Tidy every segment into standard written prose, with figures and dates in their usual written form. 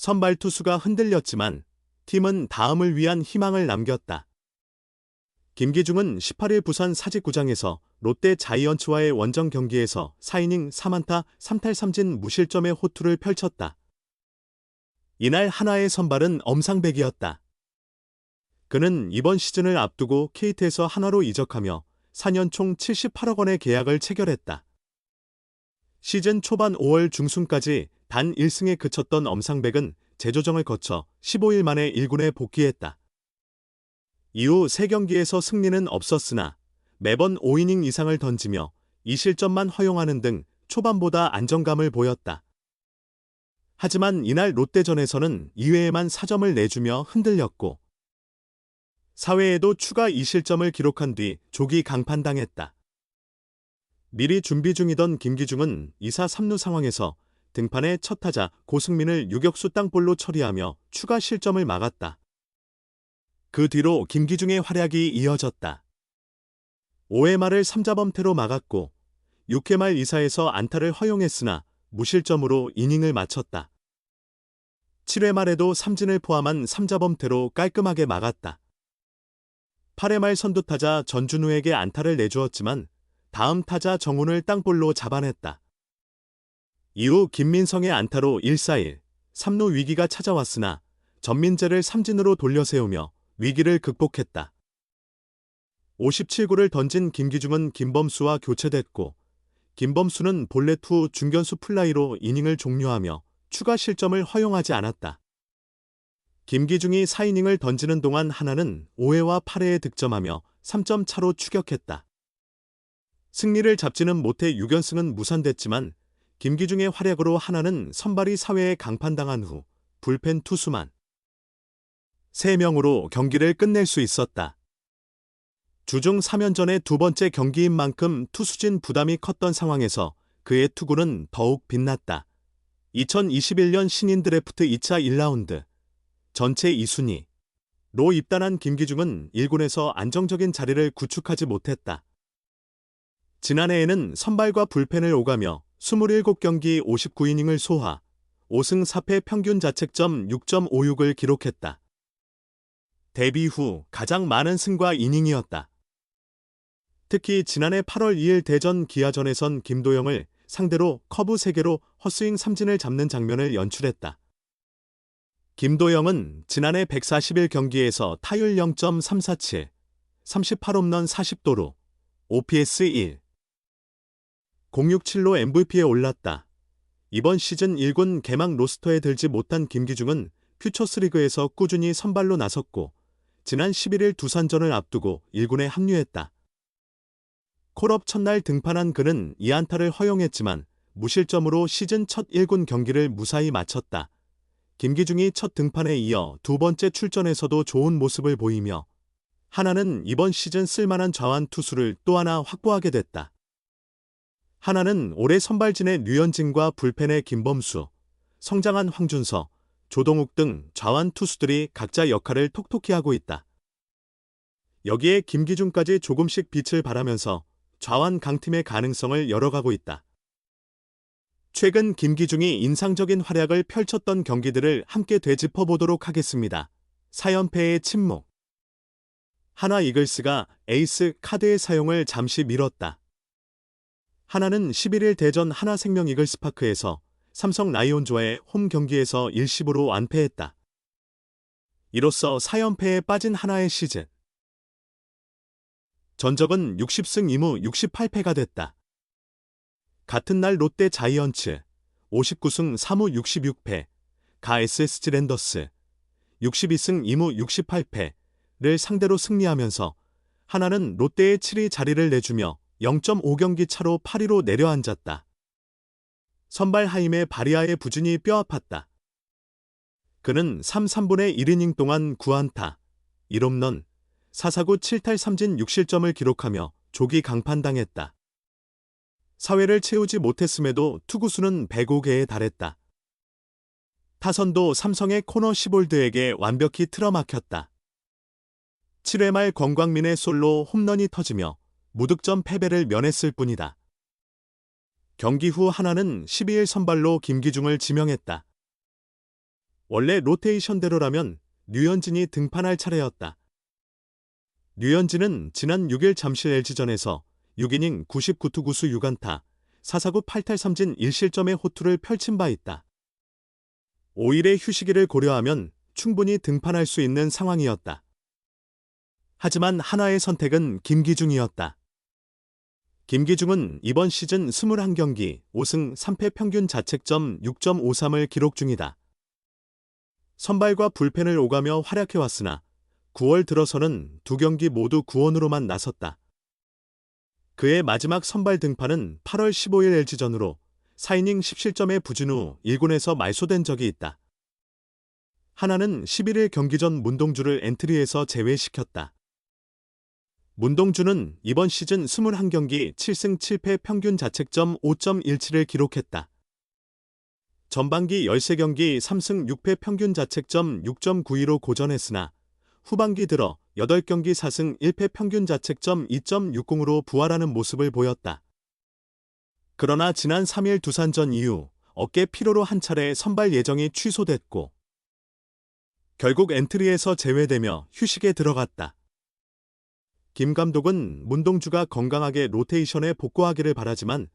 선발 투수가 흔들렸지만 팀은 다음을 위한 희망을 남겼다. 김기중은 18일 부산 사직구장에서 롯데 자이언츠와의 원정 경기에서 4이닝 3안타 3탈3진 무실점의 호투를 펼쳤다. 이날 한화의 선발은 엄상백이었다. 그는 이번 시즌을 앞두고 KT에서 한화로 이적하며 4년 총 78억 원의 계약을 체결했다. 시즌 초반 5월 중순까지 단 1승에 그쳤던 엄상백은 재조정을 거쳐 15일 만에 1군에 복귀했다. 이후 3경기에서 승리는 없었으나 매번 5이닝 이상을 던지며 2실점만 허용하는 등 초반보다 안정감을 보였다. 하지만 이날 롯데전에서는 2회에만 4점을 내주며 흔들렸고 4회에도 추가 2실점을 기록한 뒤 조기 강판당했다. 미리 준비 중이던 김기중은 2사 3루 상황에서 등판의 첫 타자 고승민을 유격수 땅볼로 처리하며 추가 실점을 막았다. 그 뒤로 김기중의 활약이 이어졌다. 5회 말을 3자범퇴로 막았고 6회 말 2사에서 안타를 허용했으나 무실점으로 이닝을 마쳤다. 7회 말에도 삼진을 포함한 3자범퇴로 깔끔하게 막았다. 8회 말 선두타자 전준우에게 안타를 내주었지만 다음 타자 정훈을 땅볼로 잡아냈다. 이후 김민성의 안타로 1사1, 3루 위기가 찾아왔으나 전민재를 삼진으로 돌려세우며 위기를 극복했다. 57구를 던진 김기중은 김범수와 교체됐고 김범수는 볼넷 후 중견수 플라이로 이닝을 종료하며 추가 실점을 허용하지 않았다. 김기중이 4이닝을 던지는 동안 한화는 5회와 8회에 득점하며 3점 차로 추격했다. 승리를 잡지는 못해 6연승은 무산됐지만 김기중의 활약으로 한화는 선발이 4회에 강판당한 후 불펜 투수만 3명으로 경기를 끝낼 수 있었다. 주중 3연전의 두 번째 경기인 만큼 투수진 부담이 컸던 상황에서 그의 투구는 더욱 빛났다. 2021년 신인 드래프트 2차 1라운드 전체 2순위로 입단한 김기중은 1군에서 안정적인 자리를 구축하지 못했다. 지난해에는 선발과 불펜을 오가며 27경기 59이닝을 소화, 5승 4패 평균 자책점 6.56을 기록했다. 데뷔 후 가장 많은 승과 이닝이었다. 특히 지난해 8월 2일 대전 기아전에선 김도영을 상대로 커브 3개로 헛스윙 삼진을 잡는 장면을 연출했다. 김도영은 지난해 141경기에서 타율 0.347, 38홈런 40도루, OPS 1, 067로 MVP에 올랐다. 이번 시즌 1군 개막 로스터에 들지 못한 김기중은 퓨처스리그에서 꾸준히 선발로 나섰고 지난 11일 두산전을 앞두고 1군에 합류했다. 콜업 첫날 등판한 그는 2안타를 허용했지만 무실점으로 시즌 첫 1군 경기를 무사히 마쳤다. 김기중이 첫 등판에 이어 두 번째 출전에서도 좋은 모습을 보이며 한화는 이번 시즌 쓸만한 좌완 투수를 또 하나 확보하게 됐다. 한화는 올해 선발진의 류현진과 불펜의 김범수, 성장한 황준서, 조동욱 등 좌완 투수들이 각자 역할을 톡톡히 하고 있다. 여기에 김기중까지 조금씩 빛을 발하면서 좌완 강팀의 가능성을 열어가고 있다. 최근 김기중이 인상적인 활약을 펼쳤던 경기들을 함께 되짚어보도록 하겠습니다. 4연패의 침묵. 한화 이글스가 에이스 카드의 사용을 잠시 미뤘다. 한화는 11일 대전 한화생명 이글스파크에서 삼성 라이온즈와의 홈 경기에서 1-10으로 완패했다. 이로써 4연패에 빠진 한화의 시즌. 전적은 60승 2무 68패가 됐다. 같은 날 롯데 자이언츠 59승 3무 66패, 가 SSG 랜더스 62승 2무 68패를 상대로 승리하면서 한화는 롯데의 7위 자리를 내주며 0.5경기 차로 8위로 내려앉았다. 선발 하임의 바리아의 부진이 뼈아팠다. 그는 3/3분의 1이닝 동안 9안타, 1홈런, 4사구 7탈 3진 6실점을 기록하며 조기 강판당했다. 사회를 채우지 못했음에도 투구수는 105개에 달했다. 타선도 삼성의 코너 시볼드에게 완벽히 틀어막혔다. 7회 말 권광민의 솔로 홈런이 터지며 무득점 패배를 면했을 뿐이다. 경기 후 한화는 12일 선발로 김기중을 지명했다. 원래 로테이션대로라면 류현진이 등판할 차례였다. 류현진은 지난 6일 잠실 LG전에서 6이닝 99투 9수 6안타, 4사구 8탈 3진 1실점의 호투를 펼친 바 있다. 5일의 휴식일을 고려하면 충분히 등판할 수 있는 상황이었다. 하지만 한화의 선택은 김기중이었다. 김기중은 이번 시즌 21경기 5승 3패 평균 자책점 6.53을 기록 중이다. 선발과 불펜을 오가며 활약해왔으나 9월 들어서는 두 경기 모두 구원으로만 나섰다. 그의 마지막 선발 등판은 8월 15일 LG전으로 4이닝 10실점의 부진 후 1군에서 말소된 적이 있다. 하나는 11일 경기 전 문동주를 엔트리에서 제외시켰다. 문동주는 이번 시즌 21경기 7승 7패 평균 자책점 5.17을 기록했다. 전반기 13경기 3승 6패 평균 자책점 6.92로 고전했으나 후반기 들어 8경기 4승 1패 평균 자책점 2.60으로 부활하는 모습을 보였다. 그러나 지난 3일 두산전 이후 어깨 피로로 한 차례 선발 예정이 취소됐고 결국 엔트리에서 제외되며 휴식에 들어갔다. 김 감독은 문동주가 건강하게 로테이션에 복구하기를 바라지만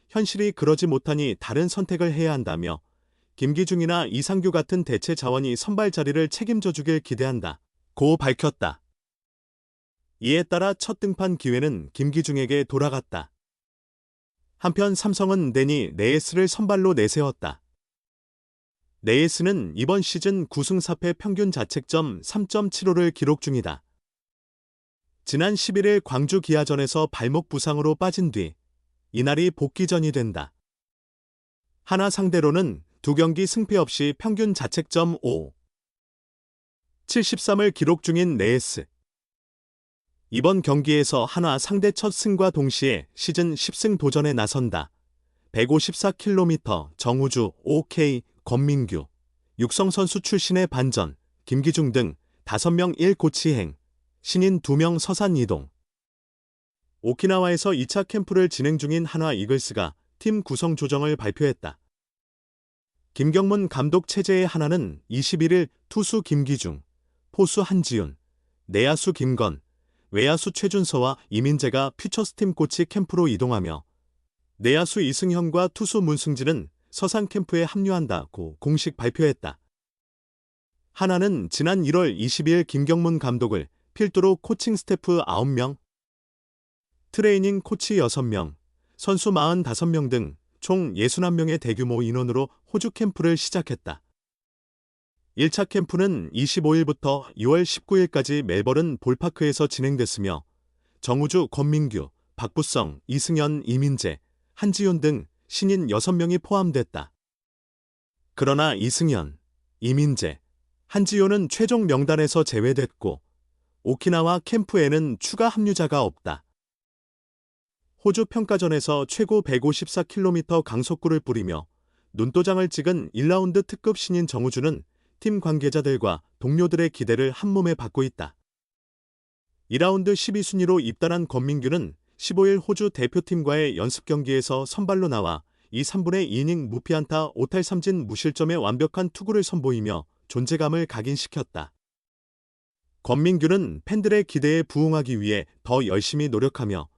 현실이 그러지 못하니 다른 선택을 해야 한다며 김기중이나 이상규 같은 대체 자원이 선발 자리를 책임져 주길 기대한다. 고 밝혔다. 이에 따라 첫 등판 기회는 김기중에게 돌아갔다. 한편 삼성은 데니 레예스를 선발로 내세웠다. 레예스는 이번 시즌 9승 4패 평균 자책점 3.75를 기록 중이다. 지난 11일 광주 기아전에서 발목 부상으로 빠진 뒤 이날이 복귀전이 된다. 하나 상대로는 두 경기 승패 없이 평균 자책점 5.73을 기록 중인 레예스. 이번 경기에서 한화 상대 첫 승과 동시에 시즌 10승 도전에 나선다. 154km 정우주, OK, 권민규, 육성 선수 출신의 반전, 김기중 등 5명 1고치행, 신인 2명 서산 이동. 오키나와에서 2차 캠프를 진행 중인 한화 이글스가 팀 구성 조정을 발표했다. 김경문 감독 체제의 하나는 21일 투수 김기중, 포수 한지훈, 내야수 김건, 외야수 최준서와 이민재가 퓨처스팀 코치 캠프로 이동하며 내야수 이승현과 투수 문승진은 서산 캠프에 합류한다고 공식 발표했다. 하나는 지난 1월 22일 김경문 감독을 필두로 코칭 스태프 9명, 트레이닝 코치 6명, 선수 45명 등 총 61명의 대규모 인원으로 호주 캠프를 시작했다. 1차 캠프는 25일부터 6월 19일까지 멜버른 볼파크에서 진행됐으며 정우주, 권민규, 박부성, 이승현, 이민재, 한지훈 등 신인 6명이 포함됐다. 그러나 이승현, 이민재, 한지훈은 최종 명단에서 제외됐고 오키나와 캠프에는 추가 합류자가 없다. 호주 평가전에서 최고 154km 강속구를 뿌리며 눈도장을 찍은 1라운드 특급 신인 정우주는 팀 관계자들과 동료들의 기대를 한몸에 받고 있다. 2라운드 12순위로 입단한 권민규는 15일 호주 대표팀과의 연습 경기에서 선발로 나와 2, 3분의 2이닝 무피안타 5탈 3진 무실점의 완벽한 투구를 선보이며 존재감을 각인시켰다. 권민규는 팬들의 기대에 부응하기 위해 더 열심히 노력하며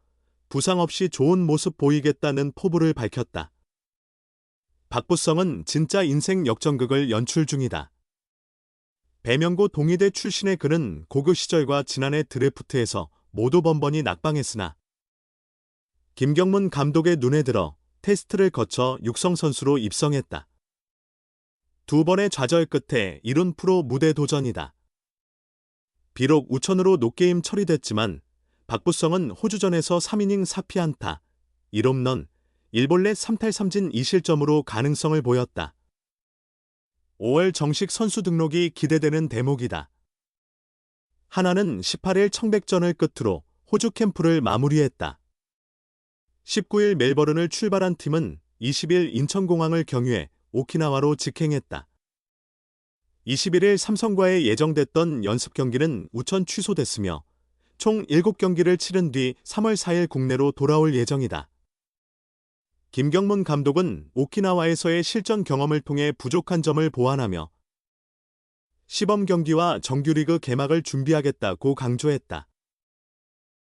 부상 없이 좋은 모습 보이겠다는 포부를 밝혔다. 박부성은 진짜 인생 역전극을 연출 중이다. 배명고 동의대 출신의 그는 고교 시절과 지난해 드래프트에서 모두 번번이 낙방했으나 김경문 감독의 눈에 들어 테스트를 거쳐 육성 선수로 입성했다. 두 번의 좌절 끝에 이룬 프로 무대 도전이다. 비록 우천으로 노게임 처리됐지만 박부성은 호주전에서 3이닝 4피안타, 1홈런, 1볼넷 3탈 3진 2실점으로 가능성을 보였다. 5월 정식 선수 등록이 기대되는 대목이다. 하나는 18일 청백전을 끝으로 호주 캠프를 마무리했다. 19일 멜버른을 출발한 팀은 20일 인천공항을 경유해 오키나와로 직행했다. 21일 삼성과의 예정됐던 연습 경기는 우천 취소됐으며 총 7경기를 치른 뒤 3월 4일 국내로 돌아올 예정이다. 김경문 감독은 오키나와에서의 실전 경험을 통해 부족한 점을 보완하며 시범 경기와 정규리그 개막을 준비하겠다고 강조했다.